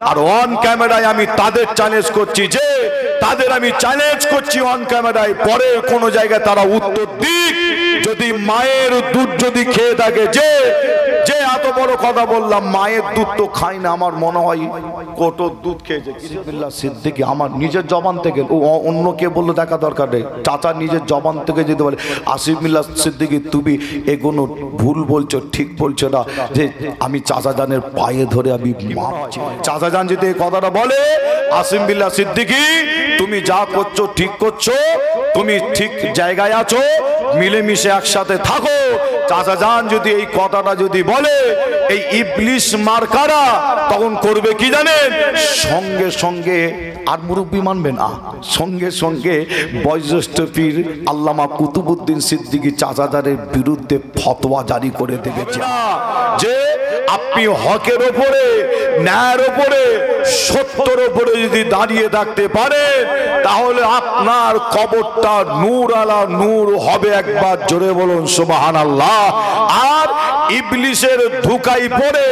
আর on ক্যামেরায় আমি তাদের চ্যালেঞ্জ করছি, যে তাদের আমি চ্যালেঞ্জ করছি অন ক্যামেরায়, পরে কোন জায়গায় তারা উত্তর দিক। যদি মায়ের দুধ যদি খেয়ে থাকে, যে যে এত বড় কথা বললাম, মায়ের দুধ তো খাই না, আমার মনে হয় কোটোর দুধ খেয়েছে। বিসমিল্লাহ সিদ্দিকী আমার নিজের জবান থেকে, অন্য কে বললো দেখা দরকার নেই, চাচা নিজের জবান থেকে যেতে বলে, আসিফ মিল্লাহ সিদ্দিকী তুমি এগুলো ভুল বলছো, ঠিক বলছো না, যে আমি চাচা জানের পায়ে ধরে আমি মাপছি। চাচা জান যদি এই কথাটা বলে, আসিফ মিল্লাহ সিদ্দিকী তুমি যা করছো ঠিক করছো, তুমি ঠিক জায়গায় আছো, মিলেমিশে একসাথে থাকো। চাচা জান যদি এই কথাটা যদি বলে, এই ইবলিশ মার্কারা তখন করবে কি জানেন, সঙ্গে সঙ্গে আর মুরব্বী মানবে না, সঙ্গে সঙ্গে বয়োজ্যেষ্ঠ পীর আল্লামা কুতুবউদ্দিন সিদ্দিকী চাচা জানের বিরুদ্ধে ফতোয়া জারি করে দেবে, যে আপনি হকের ওপরে, ন্যায়ের ওপরে, সত্যের ওপরে যদি দাঁড়িয়ে থাকতে পারেন, তাহলে আপনার কবরটা নূর আলা নূর হবে। একবার জোরে বলুন সুবহানাল্লাহ। আর ইবলিসের ধোঁকায় পড়ে,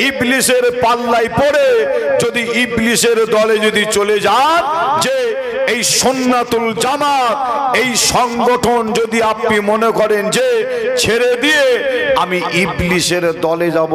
ইবলিসের পাল্লায় পড়ে যদি ইবলিসের দলে যদি চলে যান, যে এই সুন্নাতুল জামাত এই সংগঠন যদি আপনি মনে করেন যে ছেড়ে দিয়ে আমি ইবলিসের দলে যাব,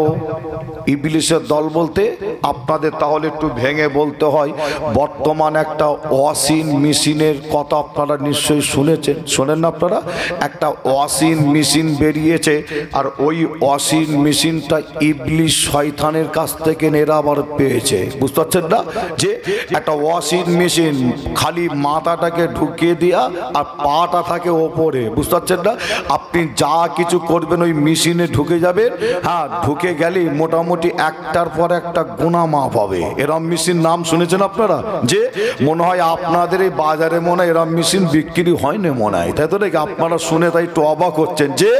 ইবলিসের দল বলতে আপনাদের তাহলে একটু ভেঙে বলতে হয়, বর্তমান একটা ওয়াশিং মেশিনের কথা আপনারা নিশ্চয়ই শুনেছেন, শোনেন না আপনারা? একটা ওয়াশিং মেশিন বেরিয়েছে, আর ওই ওয়াশিং মেশিনটা ইবলিস শয়তানের কাছ থেকে এরা আবার পেয়েছে, বুঝতে পারছেন না? যে একটা ওয়াশিং মেশিন খালি মাথাটাকে ঢুকিয়ে দেয়া আর পাটা থাকে ওপরে, বুঝতে পারছেন না? আপনি যা কিছু করবেন ওই মেশিনে ঢুকে যাবেন, হ্যাঁ ঢুকে গেলেই মোটামুটি একটার পর একটা গুনাহ মাফ হবে। এরম মেশিন নাম শুনেছেন আপনারা? যে মনে হয় আপনাদের এই বাজারে মনে হয় এরম মেশিন বিক্রি হয় না মনে হয়, তাই তো নাকি? আপনারা শুনে তাই একটু অবাক হচ্ছেন। যে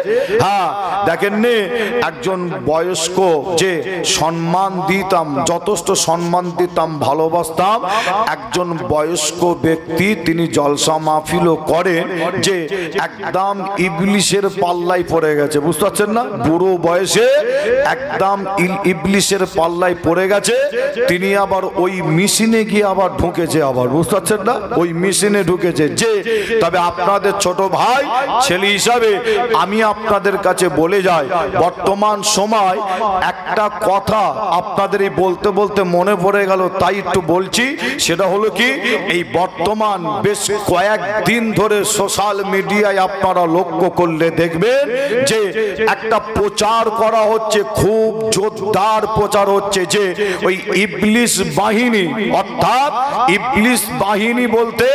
হ্যাঁ দেখেন নে, একজন বয়স্ক যে সম্মান দিতাম, যথেষ্ট সম্মান দিতাম, ভালোবাসতাম, একজন বয়স্ক ব্যক্তি, তিনি জলসা মাহফিলও করেন, যে একদম ইবলিসের পাল্লায় পড়ে গেছে, বুঝতে পারছেন না? বুড়ো বয়সে একদম ইবলিসের পাল্লায় পড়ে গেছে, তিনি আবার ওই মেশিনে গিয়ে আবার ঢুকেছে, আবার বুঝতে পারছেন না? ওই মেশিনে ঢুকেছে। যে তবে আপনাদের ছোট ভাই ছেলে হিসাবে আমি আপনাদের কাছে বলে যাই, বর্তমান সময় একটা কথা আপনাদের এই বলতে বলতে মনে পড়ে গেল, তাই একটু বলছি। সেটা হলো কি, এই বর্তমান বেশ কয়েকদিন ধরে সোশ্যাল মিডিয়ায় আপনারা লক্ষ্য করলে দেখবেন যে একটা প্রচার করা হচ্ছে, খুব জোরদার প্রচার হচ্ছে, যে ওই ইবলিস বাহিনী, অর্থাৎ ইবলিস বাহিনী বলতে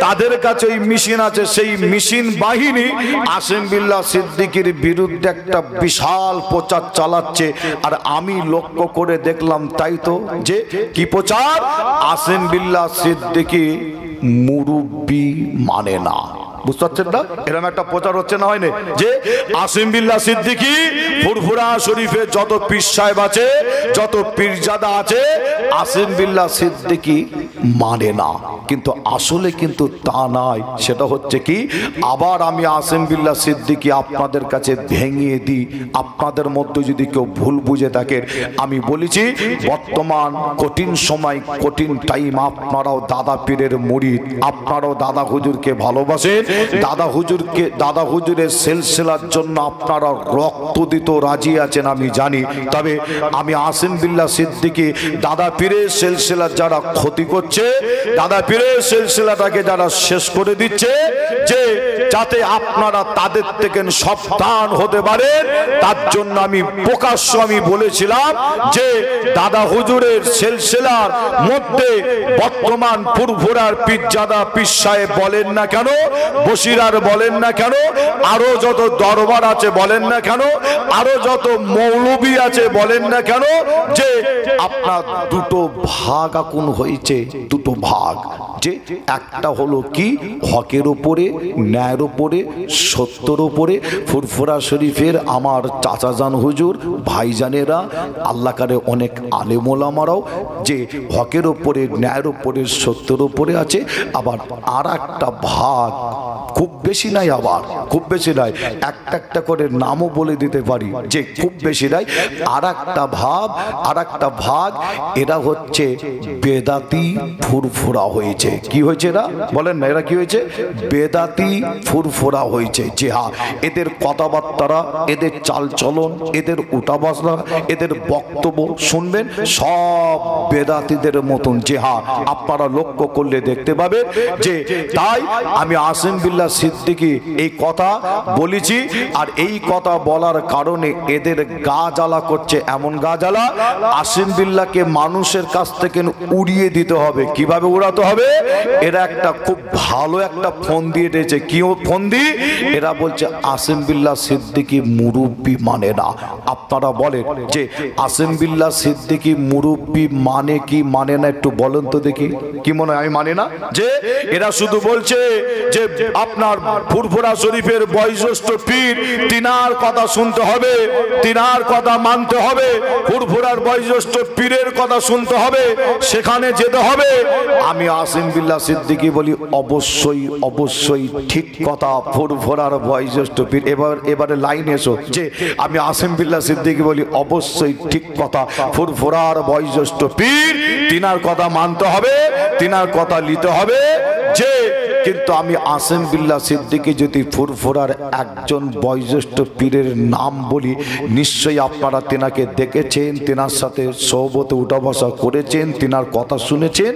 তাদের কাছে ওই মেশিন আছে, সেই মেশিন বাহিনী আসিফ বিল্লাহ সিদ্দিকীর বিরুদ্ধে একটা বিশাল প্রচার চালাচ্ছে। আর আমি লক্ষ্য করে দেখলাম, তাই তো, যে কি প্রচার, আসিফ বিল্লাহ সিদ্দিকী মুরব্বি মানে না, বুঝতে পারছেন না? এরকম একটা প্রচার হচ্ছে না, হয়নি? যে আসিফ বিল্লাহ সিদ্দিকী ফুরফুরা শরীফে যত পীর সাহেব আছে, যত পীরজাদা আছে, আসিফ বিল্লাহ সিদ্দিকী মানে না। কিন্তু আসলে কিন্তু তা নয়। সেটা হচ্ছে কি, আবার আমি আসিফ বিল্লাহ সিদ্দিকী আপনাদের কাছে ভেঙিয়ে দিই, আপনাদের মধ্যে যদি কেউ ভুল বুঝে থাকেন। আমি বলেছি বর্তমান কঠিন সময়, কঠিন টাইম, আপনারাও দাদা পীরের মুরিদ, আপনারাও দাদা হুজুরকে ভালোবাসেন, দাদা হুজুরকে, দাদা হুজুরের সিলসিলার জন্য আপনারা রক্ত দিতে রাজি আছেন আমি জানি। তবে আমি আসিফ বিল্লাহ সিদ্দিকী দাদা পীরের সিলসিলার যারা ক্ষতি করছে, দাদা পীরের সিলসিলাটাকে যারা শেষ করে দিচ্ছে, যে যাতে আপনারা তাদের থেকে সাবধান হতে পারেন, তার জন্য আমি প্রকাশ্য আমি বলেছিলাম যে দাদা হুজুরের সিলসিলার মধ্যে বর্তমান ফুরফুরার পীরজাদা পীর সাহেব বলেন না কেন, বসিরার বলেন না কেন, আরো যত দরবার আছে বলেন না কেন, আরো যত মৌলবী আছে বলেন না কেন, যে আপনার দুটো ভাগ এখন হয়েছে, দুটো ভাগ, যে একটা হলো কি হকের ওপরে, ন্যায়ের ওপরে, সত্যর ওপরে। ফুরফুরা শরীফের আমার চাচাজান হুজুর, ভাইজানেরা, আল্লাহ কারে অনেক আলেম ওলামারাও যে হকের ওপরে, ন্যায়ের ওপরে, সত্যের ওপরে আছে। আবার আর একটা ভাগ, খুব বেশি নাই, আবার খুব বেশি নাই, একটা একটা করে নামও বলে দিতে পারি যে খুব বেশি নাই। আর একটা ভাগ এরা হচ্ছে বেদাতি ফুরফুরা হয়েছে। কি হয়েছে এরা? বলেন না, এরা কি হয়েছে? বেদাতি ফুরফুরা হয়েছে। যে হ্যাঁ, এদের কথাবার্তা, এদের চালচলন, এদের উঠা বসা, এদের বক্তব্য শুনবেন সব বেদাতিদের মতন। যে হ্যাঁ, আপনারা লক্ষ্য করলে দেখতে পাবেন যে তাই আমি আসিম বিল্লাহ সিদ্দিকী এই কথা বলেছি। আর এই কথা বলার কারণে এদের গা জ্বালা করছে, এমন গা জ্বালা, আসিম বিল্লাহকে মানুষের কাছ থেকে উড়িয়ে দিতে হবে। কিভাবে উড়াতে হবে? এরা একটা খুব ভালো একটা ফোন দিয়ে দিয়েছে। কি ফোন দি? এরা বলছে আসিম বিল্লাহ সিদ্দিকী মুরব্বি মানে না। আপনারা বলেন যে আসিম বিল্লাহ সিদ্দিকী মুরব্বি মানে কি মানে না, একটু বলেন তো দেখি। কি মনে হয়? আমি মানে না। যে এরা শুধু বলছে যে আপনার ফুরফুরা শরীফের বয়োজ্যেষ্ঠ পীর, তিনার কথা শুনতে হবে, তিনার কথা মানতে হবে, ফুরফুরার বয়োজ্যেষ্ঠ পীরের কথা শুনতে হবে, সেখানে যেতে হবে। আমি আসিম বিল্লাহ সিদ্দিকী বলি অবশ্যই অবশ্যই ঠিক কথা, ফুরফুরার বয়োজ্যেষ্ঠ পীর। এবারে লাইন এসো যে আমি আসিম বিল্লাহ সিদ্দিকী বলি অবশ্যই ঠিক কথা, ফুরফুরার বয়োজ্যেষ্ঠ পীর, তিনার কথা মানতে হবে, তিনার কথা নিতে হবে। যে কিন্তু আমি আসিম বিল্লাহ সিদ্দিকী যদি ফুরফুরার একজন বয়োজ্যেষ্ঠ পীরের নাম বলি, নিশ্চয়ই আপনারা তিনাকে দেখেছেন, তিনার সাথে সোহবতে উঠা বসা করেছেন, তিনার কথা শুনেছেন,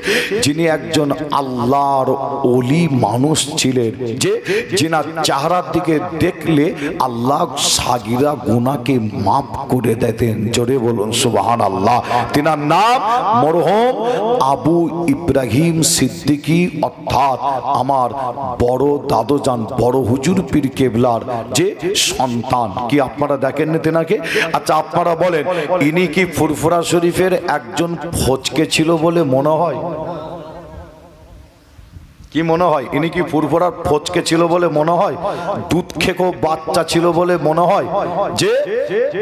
যিনি একজন আল্লাহর ওলি মানুষ ছিলেন, যে যিনার চেহারার দিকে দেখলে আল্লাহ সাগিরা গুনাহকে মাফ করে দিতেন। জোরে বলুন সুবহানাল্লাহ। তিনার নাম মরহুম আবু ইব্রাহিম সিদ্দিকী, অর্থাৎ আমার বড় দাদুজান বড় হুজুর পীর কেবলার যে সন্তান। কি আপনারা দেখেন না তেনাকে? আচ্ছা, আপনারা বলেন ইনি কি ফুরফুরা শরীফের একজন ফচকে ছিল বলে মনে হয়? কি মনে হয়? ইনি কি ফুরফুরার ফচকে ছিল বলে মনে হয়? দুধ খেকো বাচ্চা ছিল বলে মনে হয়? যে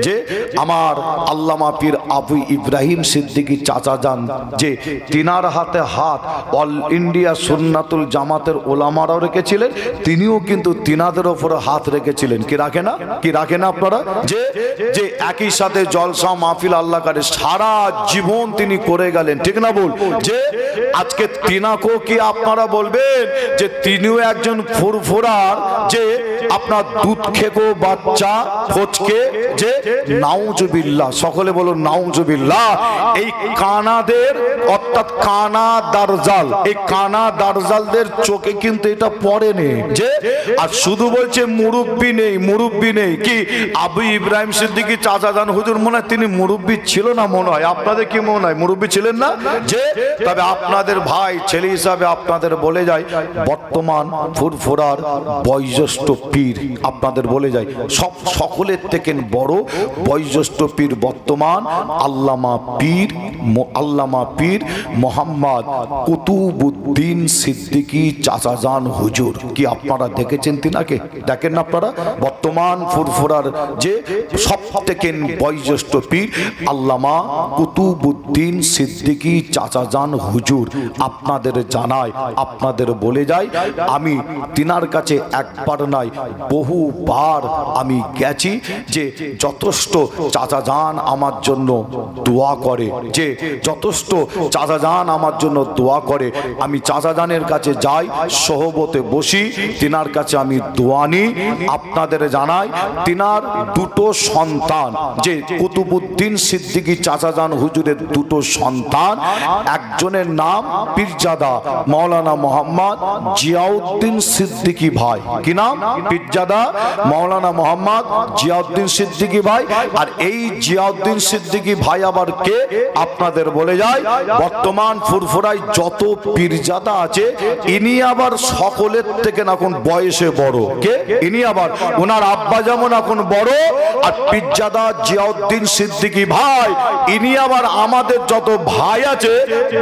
যে আমার আল্লামা পীর আবু ইব্রাহিম সিদ্দিকী চাচা যান, যে তিনার হাতে হাত অল ইন্ডিয়া সুন্নাতুল জামাতের ওলামারাও রেখেছিলেন, তিনিও কিন্তু তিনাদের ওপরে হাত রেখেছিলেন। কি রাখে না? কি রাখে না আপনারা? যে যে একই সাথে জলসা মাহফিল আল্লাহ করে সারা জীবন তিনি করে গেলেন। ঠিক না বল? যে আজকে তিনাকেও কি আপনারা বলবেন যে তিনিও একজন ফুরফুরার যে আপনার দুধ খেকো বাচ্চা ফচকে? যে নাউজুবিল্লাহ, সকলে বলুন নাউজুবিল্লাহ। এই কানাদের অর্থাৎ কানা দারজাল, এই কানা দারজালদের চোখে কিন্তু এটা পড়েনি। যে আর শুধু বলছে মুরব্বি নেই, মুরব্বি নেই। কি আবু ইব্রাহিম সিদ্দিকী চাচা যান হুজুর মনে হয় তিনি মুরব্বি ছিল না মনে হয়? আপনাদের কি মনে হয় মুরব্বি ছিলেন না? যে তবে আপনাদের ভাই ছেলে হিসাবে আপনাদের বলে যায়, বর্তমান ফুরফুরার বয়োজ্যেষ্ঠ পীর আপনাদের বলে যায় সকলের থেকে বড় বয়োজ্যেষ্ঠ পীর বর্তমান আল্লামা পীর মোহাম্মদ কুতুবউদ্দিন সিদ্দিকী চাচা যান হুজুর। কি আপনারা দেখেছেন তিনাকে? দেখেন না আপনারা? বর্তমান ফুরফুরার যে সব থেকে বয়োজ্যেষ্ঠ পীর আল্লামা কুতুবউদ্দিন সিদ্দিকী চাচা যান হুজুর। আপনাদের জানায়, আপনাদের বলে যায়, আমি তিনার কাছে একবার নয় বহুবার আমি গেছি। যে যথেষ্ট চাচা যান আমার জন্য দোয়া করে, যে যথেষ্ট চাচা যান আমার জন্য দোয়া করে। আমি চাচা যানের কাছে যাই, সোহবতে বসি, তিনার কাছে আমি দোয়া নিই। আপনাদের জানাই তিনার দুটো সন্তান, যে কুতুবউদ্দিন সিদ্দিকী চাচা যান হুজুরের দুটো সন্তান, একজনের নাম পীরজাদা মাওলানা মোহাম্মদ জিয়াউদ্দিন সিদ্দিকী ভাই। কি নাম? পীরজাদা মাওলানা মোহাম্মদ জিয়াউদ্দিন সিদ্দিকী ভাই। আর এই জিয়াউদ্দিন সিদ্দিকী ভাই আবার কে আপনাদের বলে যায়, বর্তমান ফুরফুরায় যত পীরজাদা আছে ইনি আবার সকলের থেকে এখন বয়সে বড়। কে ইনি? আবার ওনার আব্বা যেমন এখন বড়, আর পীরজাদা জিয়াউদ্দিন সিদ্দিকী ভাই ইনি আবার আমাদের যত ভাই আছে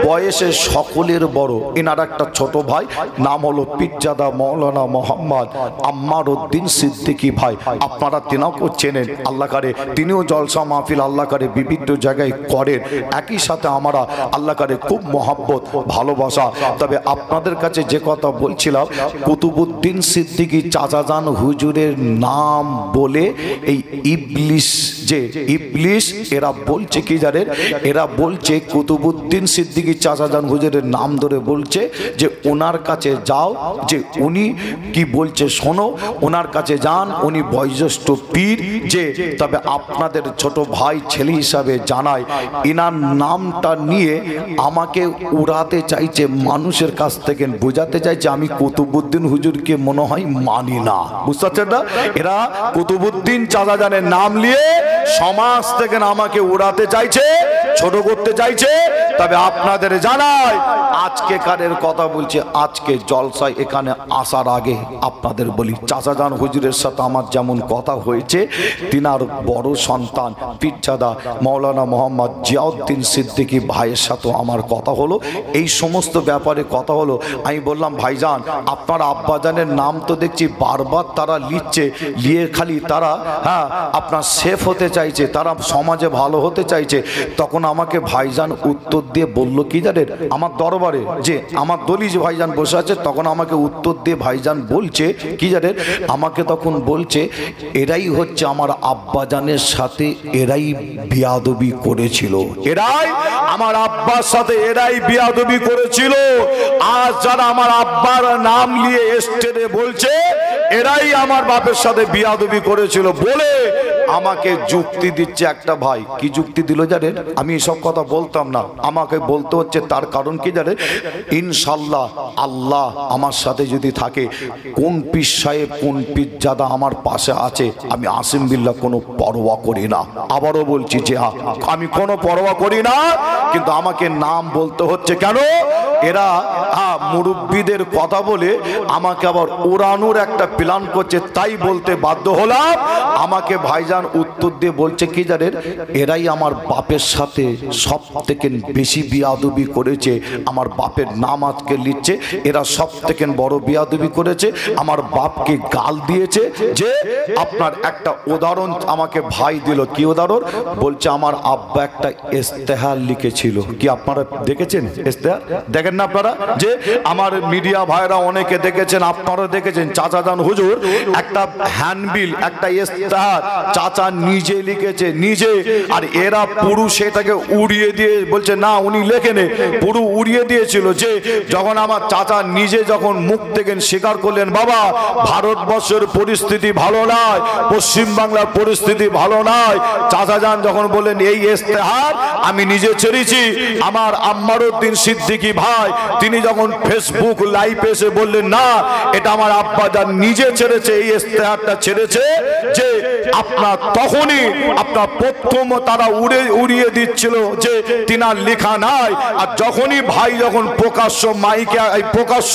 বয়সে সকলের বড়। ইনার একটা ছোট ভাই নাম হলো পীরজাদা মাওলানা মোহাম্মদ আম্মার উদ্দিন সিদ্দিকী ভাই। আপনারা তিনাকেও চেনেন, আল্লাহ করে তিনিও জলসা মাহফিল আল্লাহ করে বিভিন্ন জায়গায় করেন। একই সাথে আমরা আল্লাহ করে খুব মহব্বত ভালোবাসা। তবে আপনাদের কাছে যে কথা বলছিলাম, কুতুবউদ্দিন সিদ্দিকী চাচাজান হুজুরের নাম বলে এই ইবলিস, যে ইবলিস এরা বলছে কি জানেন, এরা বলছে কুতুবউদ্দিন সিদ্দিকী চাচাজান হুজুরের নাম ধরে বলছে যে ওনার কাছে যাও, যে উনি কি বলছে শোনো, ওনার কাছে যান, উনি বয়োজ্যেষ্ঠ পীর। যে তবে আপনাদের ছোট ভাই ছেলে হিসাবে জানায়, ইনার নামটা নিয়ে আমাকে উড়াতে চাইছে, মানুষের কাছ থেকে বোঝাতে চাইছে আমি কুতুবউদ্দিন হুজুরকে মনে হয় মানি না। বুঝতে পারছেন না? এরা কুতুবউদ্দিন চাচাজানের নাম নিয়ে সমাজ থেকে আমাকে উড়াতে চাইছে, ছোট করতে চাইছে। তবে আপনাদের জানাই, আজকে কারের কথা বলছে, আজকে জলসায় এখানে আসার আগে আপনাদের বলি, চাচাজান হুজুরের সাথে আমার যেমন কথা হয়েছে, তিনার বড় সন্তান পীরজাদা মাওলানা মোহাম্মদ জিয়াউদ্দিন সিদ্দিকী ভাইয়ের সাথেও আমার কথা হলো। এই সমস্ত ব্যাপারে কথা হলো। আমি বললাম, ভাইজান আপনার আব্বাজানের নাম তো দেখছি বারবার তারা লিখছে, লিয়ে খালি তারা আপনার সেফ হতে চাইছে, তারা সমাজে ভালো হতে চাইছে। তখন আমাকে ভাইজান উত্তর দিয়ে বলল কি জানেন, আমার দরবারে যে আমার দলি যে ভাইজান বসে আছে, তখন আমাকে উত্তর দিয়ে ভাইজান বলছে কি জানেন, আমাকে তখন বলছে এরাই হচ্ছে আমার আব্বাজানের সাথে এরাই বিয়াদবি করেছিল, এরাই আমার আব্বার সাথে এরাই বিয়াদবি করেছিল। আজ যারা আমার আব্বার নাম নিয়ে স্টেজে বলছে এরাই আমার বাপের সাথে বিয়াদবি করেছিল বলে আমাকে যুক্তি দিচ্ছে একটা ভাই। কি যুক্তি দিল জানেন? আমি এসব কথা বলতাম না, আমাকে বলতে হচ্ছে। তার কারণ কি জানেন, ইনশাল্লাহ আল্লাহ আমার সাথে যদি থাকে, কোন পীর সাহেব কোন পীরজাদা আমার পাশে আছে, আমি আসিম বিল্লাহ কোনো পরোয়া করি না। আবারও বলছি যে আমি কোনো পরোয়া করি না, কিন্তু আমাকে নাম বলতে হচ্ছে। কেন? এরা মুরব্বীদের কথা বলে আমাকে আবার উড়ানোর একটা প্ল্যান করছে, তাই বলতে বাধ্য হলাম। আমাকে ভাইজান উত্তর দিয়ে বলছে কি জানেন, এরাই আমার বাপের সাথে সব থেকে বেশি বিয়াদবি করেছে, আমার বাপের নাম আজকে লিখছে, এরা সব থেকে বড় বিয়াদবি করেছে, আমার বাপকে গাল দিয়েছে। যে আপনার একটা উদাহরণ আমাকে ভাই দিল। কি উদাহরণ? বলছে আমার আব্বা একটা ইস্তেহার লিখেছিল। কি আপনারা দেখেছেন ইস্তেহার? দেখেন না আপনারা? যে আমার মিডিয়া ভাইরা অনেকে দেখেছেন, আপনারা দেখেছেন, চাচাজান হুজুর একটা হ্যান্ডবিল, একটা ইস্তেহার চাচা নিজে লিখেছে, নিজে। আর এরা পুরো সেটাকে উড়িয়ে দিয়ে বলছে না উনি লেখেনে, পুরো উড়িয়ে দিয়েছিল। যে যখন আমার চাচা নিজে যখন মুখ থেকে স্বীকার করলেন, বাবা ভারতবর্ষের পরিস্থিতি ভালো নয়, পশ্চিম বাংলার পরিস্থিতি ভালো নয়, চাচাজান যখন বললেন এই ইস্তেহার আমি নিজে ছেড়েছি, আমার আম্মার উদ্দিন সিদ্দিকী ভাই তিনি যখন ফেসবুক লাইভে এসে বললেন না এটা আমার আব্বাজান নিজে ছেড়েছে, এই ইস্তেহারটা ছেড়েছে, যে আপনার তখনই আপনার প্রথম তারা উড়িয়ে দিচ্ছিল যে তিনার লেখা নাই। আর যখনই ভাই যখন প্রকাশ্য মাইকে প্রকাশ্য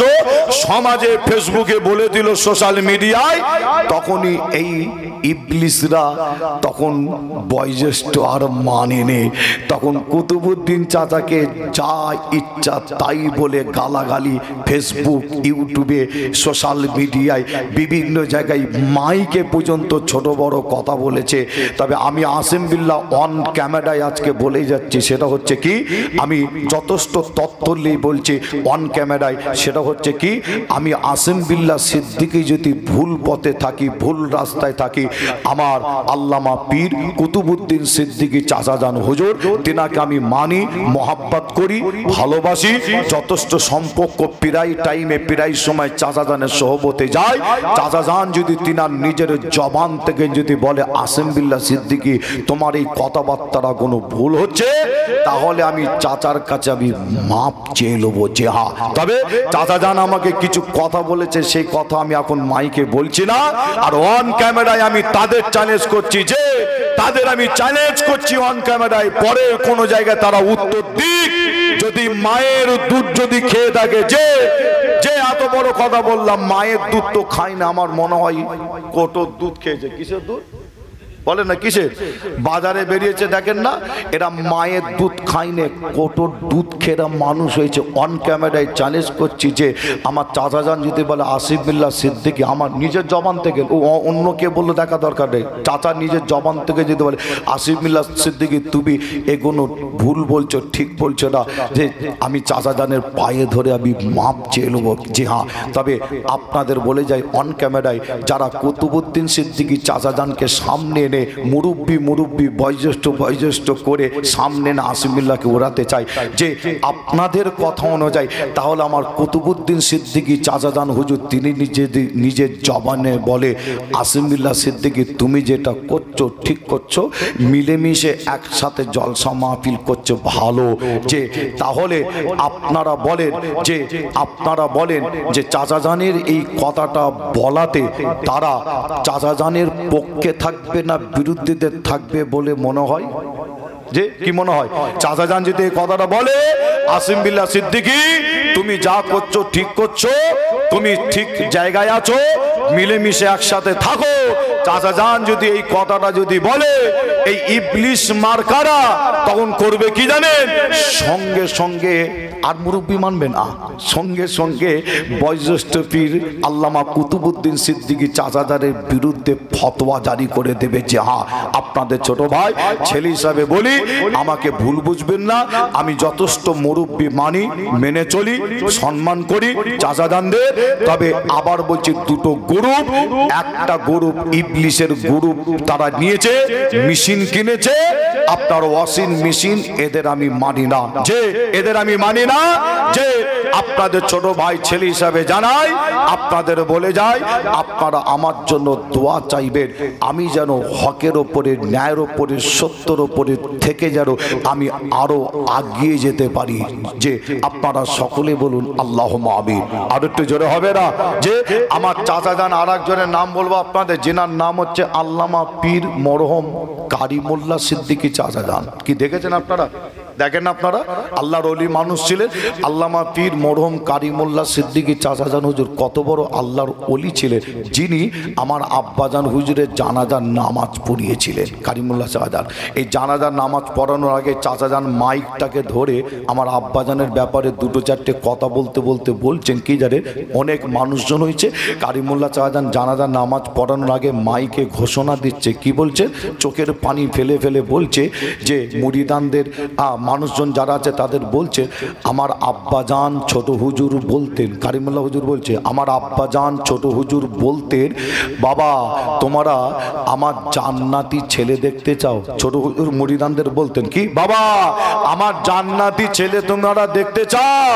সমাজে ফেসবুকে বলে দিল, সোশ্যাল মিডিয়ায়, তখনই এই ইবলিসরা তখন বয়োজ্যেষ্ঠ আর মানেনি। তখন কুতুবউদ্দিন চাচাকে যা ইচ্ছা তাই বলে গালাগালি ফেসবুক, ইউটিউবে, সোশ্যাল মিডিয়ায়, বিভিন্ন জায়গায় মাইকে পর্যন্ত ছোট বড় কথা বলেছে। তবে আমি আসিম বিল্লাহ অন ক্যামেরায় আজকে বলেই যাচ্ছি, সেটা হচ্ছে কি, আমি যথেষ্ট তথ্য নিয়ে বলছি অন ক্যামেরায়, সেটা হচ্ছে কি, আমি আসিম বিল্লাহ সিদ্দিকী যদি ভুল পথে থাকি, ভুল রাস্তায় থাকি, আমার আল্লামা পীর কুতুবউদ্দিন সিদ্দিকী চাচাজান হুজুর তিনাকে আমি মানি, মহাব্বত করি, ভালোবাসি। যথেষ্ট সম্পর্ক প্রায় টাইমে প্রায় সময় চাচাজানের সহবতে যায়। চাচাজান যদি তিনার নিজের জবান থেকে যদি বলে আসিম বিল্লাহ সিদ্দিকী তোমার এই কথাবার্তাটা কোনো ভুল হচ্ছে, তাহলে আমি চাচার কাছে আমি মাপ চেয়ে নেবো। যে হ্যাঁ, তবে চাচা জান আমাকে কিছু কথা বলেছে, সেই কথা আমি এখন মাইকে বলছি না। আর অন ক্যামেরায় আমি তাদের চ্যালেঞ্জ করছি, যে তাদের আমি চ্যালেঞ্জ করছি অন ক্যামেরায়, পরে কোনো জায়গায় তারা উত্তর দিক। যদি মায়ের দুধ যদি খেয়ে থাকে, যে যে এত বড় কথা বললাম, মায়ের দুধ তো খাই না, আমার মনে হয় কোটোর দুধ খেয়েছে। কিসের দুধ বলে না, কিসের? বাজারে বেরিয়েছে দেখেন না, এরা মায়ের দুধ খাইনে কোটোর দুধ খেয়ে মানুষ হয়েছে। অন ক্যামেরায় চ্যালেঞ্জ করছি, যে আমার চাচা যান যদি বলে আসিফ বিল্লাহ সিদ্দিকী, আমার নিজের জবান থেকে, ও অন্য কে বললো দেখা দরকার নেই, চাচা নিজের জবান থেকে যদি বলে আসিফ বিল্লাহ সিদ্দিকী তুমি এগুলো ভুল বলছো, ঠিক বলছো না, যে আমি চাচা জানের পায়ে ধরে আমি মাপ চেয়ে নেবো। যে হ্যাঁ, তবে আপনাদের বলে যাই অন ক্যামেরায়, যারা কুতুবউদ্দিন সিদ্দিকী চাচা জানকে সামনে এনে মুরব্বী বয়োজ্যেষ্ঠ করে সামনে না আসিম বিল্লাহকে ওড়াতে চাই, যে আপনাদের কথা অনুযায়ী, তাহলে আমার কুতুবউদ্দিন সিদ্দিকী চাচা জান হুজুর তিনি নিজের জবানে বলে আসিম বিল্লাহ সিদ্দিকী তুমি যেটা করছো ঠিক করছো, মিলেমিশে একসাথে জলসা মাহফিল করছো ভালো। যে তাহলে আপনারা বলেন যে চাচা জানের এই কথাটা বলাতে তারা চাচা জানের পক্ষে থাকবে না বিরুদ্ধেদের থাকবে বলে মনে হয়? যে কি মনে হয়? চাচা জান যদি এই কথাটা বলে আসিম বিল্লাহ সিদ্দিকী তুমি যা করছো ঠিক করছো, তুমি ঠিক জায়গায় আছো, মিলেমিশে একসাথে থাকো, চাচা জান যদি এই কথাটা যদি বলে, এই ইবলিশ মার্কারা তখন করবে কি জানেন? সঙ্গে সঙ্গে আর মুরব্বী মানবে না, সঙ্গে সঙ্গে বয়োজ্যেষ্ঠ পীর আল্লামা কুতুবউদ্দিন সিদ্দিকী চাচাজানের বিরুদ্ধে ফতোয়া জারি করে দেবে। যে হ্যাঁ, আপনাদের ছোট ভাই ছেলে হিসাবে বলি, আমাকে ভুল বুঝবেন না, আমি যথেষ্ট মুরব্বী মানি, মেনে চলি, সম্মান করি চাচাজানদের। তবে আবার বলছি, দুটো গ্রুপ, একটা গ্রুপ ইবলিশের গ্রুপ, তারা নিয়েছে মেশিন কিনেছে, আপনার ওয়াশিং মেশিন, এদের আমি মানি না, যে এদের আমি মানি না। যে আপনাদের ছোট ভাই ছেলে হিসাবে জানাই, আপনাদের বলে যাই, আপনারা আমার জন্য দোয়া চাইবেন, আমি যেন হকের ওপরে, ন্যায়ের ওপরে, সত্যের ওপরে থেকে যেন আমি আরো এগিয়ে যেতে পারি। যে আপনারা সকলে বলুন আল্লাহুম্মা আমিন। আর একটু জোরে হবে না? যে আমার চাচা যান, আর একজনের নাম বলবো আপনাদের, যেনার নাম হচ্ছে আল্লামা পীর মরহুম কারিমুল্লাহ সিদ্দিকী চাচা যান। কি দেখেছেন আপনারা? দেখেন আপনারা, আল্লাহর ওলি মানুষ ছিলেন আল্লামা পীর মরহুম কারিমুল্লাহ সিদ্দিকী চাচা যান হুজুর। কত বড় আল্লাহর ওলি ছিলেন, যিনি আমার আব্বাজান হুজুরের জানাজার নামাজ পড়িয়েছিলেন। কারিমুল্লাহ চাচা যান এই জানাজার নামাজ পড়ানোর আগে চাচা যান মাইকটাকে ধরে আমার আব্বাজানের ব্যাপারে দুটো চারটে কথা বলতে বলতে বলছেন কি জানেন, অনেক মানুষজন হয়েছে, কারিমুল্লাহ চাচা যান জানাজার নামাজ পড়ানোর আগে মাইকে ঘোষণা দিচ্ছে, কি বলছে, চোখের পানি ফেলে ফেলে বলছে, যে মুরিদানদের মানুষজন যারা আছে তাদের বলছে, আমার আব্বাজান ছোট হুজুর বলতেন, কারিমুল্লাহ হুজুর বলছে, আমার আব্বাজান ছোট হুজুর বলতেন, বাবা তোমরা আমার জান্নাতি ছেলে দেখতে চাও? ছোট হুজুর মুরিদানদের বলতেন কি, বাবা আমার জান্নাতি ছেলে তোমরা দেখতে চাও?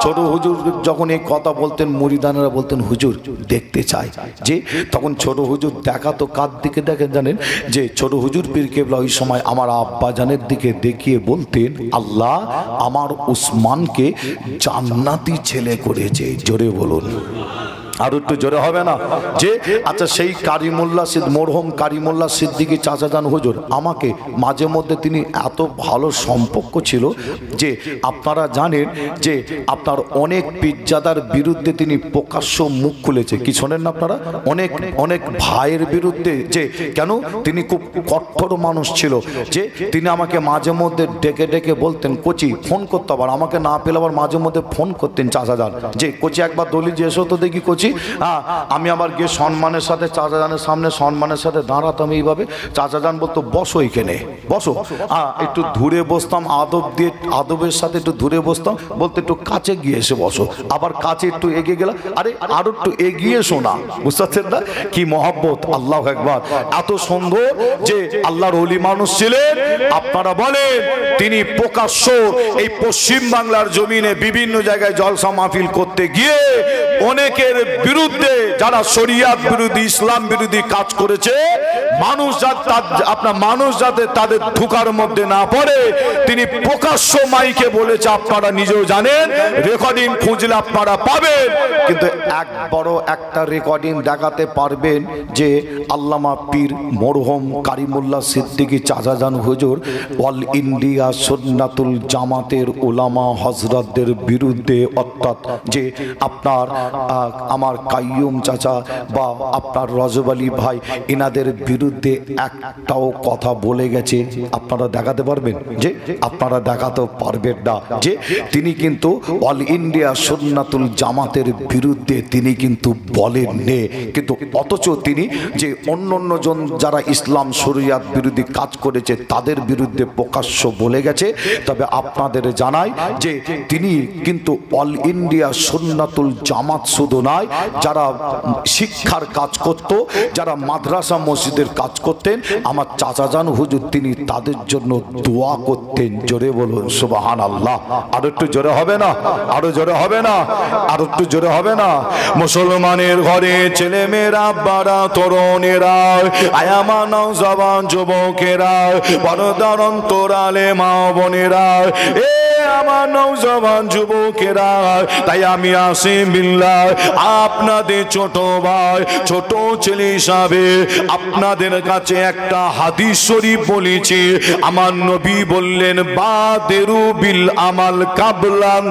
ছোট হুজুর যখন এই কথা বলতেন, মুরিদানেরা বলতেন হুজুর দেখতে চাই। যে তখন ছোট হুজুর দেখাতো কার দিকে দেখেন জানেন? যে ছোট হুজুর পীর কেবলা ওই সময় আমার আব্বাজানের দিকে দেখিয়ে বলতেন, আল্লাহ আমার উসমানকে জান্নাতি ছেলে করেছে। জোরে বলুন, আর একটু জোরে হবে না? যে আচ্ছা, সেই কারিমুল্লাহ মরহুম কারিমুল্লাহ সিদ্দিকী চাচা যান হুজুর আমাকে মাঝে মধ্যে, তিনি এত ভালো সম্পর্ক ছিল যে আপনারা জানেন যে আপনার অনেক পীরজাদার বিরুদ্ধে তিনি প্রকাশ্য মুখ খুলেছে। কি শোনেন না আপনারা? অনেক অনেক ভাইয়ের বিরুদ্ধে। যে কেন? তিনি খুব কঠোর মানুষ ছিল, যে তিনি আমাকে মাঝে মধ্যে ডেকে ডেকে বলতেন, কোচি ফোন করতে, আবার আমাকে না পেলে আবার মাঝে মধ্যে ফোন করতেন চাচা যান, যে কোচি একবার দলি যে এসো তো দেখি কোচি। আমি আবার গিয়ে সম্মানের সাথে চাচা জানের সামনে সম্মানের সাথে দাঁড়াতাম এইভাবে, চাচা জান বলতো বসো এখানে বসো, একটু দূরে বসতাম, আদবের সাথে একটু দূরে বসতাম, বলতে একটু কাছে গিয়ে এসে বসো, আবার কাছে একটু এগিয়ে গেলাম, আরে আরো একটু এগিয়ে শোনা, বুঝতে পারছেন না কি মহব্বত? আল্লাহু আকবার। এত সুন্দর যে আল্লাহর ওলি মানুষ ছিলেন। আপনারা বলেন, তিনি প্রকাশ্য এই পশ্চিম বাংলার জমিনে বিভিন্ন জায়গায় জলসা মাহফিল করতে গিয়ে অনেকের বিরুদ্ধে, যারা শরিয়াত বিরোধী, ইসলাম বিরোধী কাজ করেছে, মানুষ আপনার মানুষ যাতে তাদের ধোঁকার মধ্যে না পড়ে তিনি প্রকাশ্য মাইকে বলেছে, আপনারা নিজেও জানেন, রেকর্ডিং খুঁজলে আপনারা পাবেন। কিন্তু এক বড় একটা রেকর্ডিং দেখাতে পারবেন যে আল্লামা পীর মরহুম কারিমুল্লাহ সিদ্দিকী চাচাজান হুজুর অল ইন্ডিয়া সুন্নাতুল জামাতের উলামা হযরতদের বিরুদ্ধে, অর্থাৎ যে আপনার আমার কাইয়ুম চাচা বা আপনার রজব আলী ভাই এনাদের বিরুদ্ধে একটাও কথা বলে গেছে, আপনারা দেখাতে পারবেন? যে আপনারা দেখাতে পারবেন না যে তিনি কিন্তু অল ইন্ডিয়া সুন্নাতুল জামাতের বিরুদ্ধে তিনি কিন্তু বলেননি, কিন্তু অথচ তিনি যে অন্য জন যারা ইসলাম শরিয়াত বিরোধী কাজ করেছে তাদের বিরুদ্ধে প্রকাশ্য বলে গেছে। তবে আপনাদের জানাই যে তিনি কিন্তু অল ইন্ডিয়া সুন্নাতুল জামাত শুধু নয়, যারা শিক্ষার কাজ করত, যারা মাদ্রাসা মসজিদের কাজ করতেন, আমার চাচাজান হুজুর তিনি তাদের জন্য দোয়া করতেন। জোরে বলুন সুবহানাল্লাহ। আর একটু জোরে হবে না? আরো জোরে হবে না? আর একটু জোরে হবে না? মুসলমানের ঘরে ছেলে মেয়েরা, বাড়া তরুণেরা, আয়ামা নওজওয়ান যুবকেরা, পর্দার অন্তরালে মা বোনেরা, এ আমার নওজওয়ান যুবকেরা, তাই আমি আসিম বিল্লাহ আপনাদের ছোট ভাই, ছোট ছেলে হিসাবে আপনাদের কাছে একটা হাদিস শরীফ বলেছি। আমার নবী বললেন, বাদেরু বিল আমাল কাবলান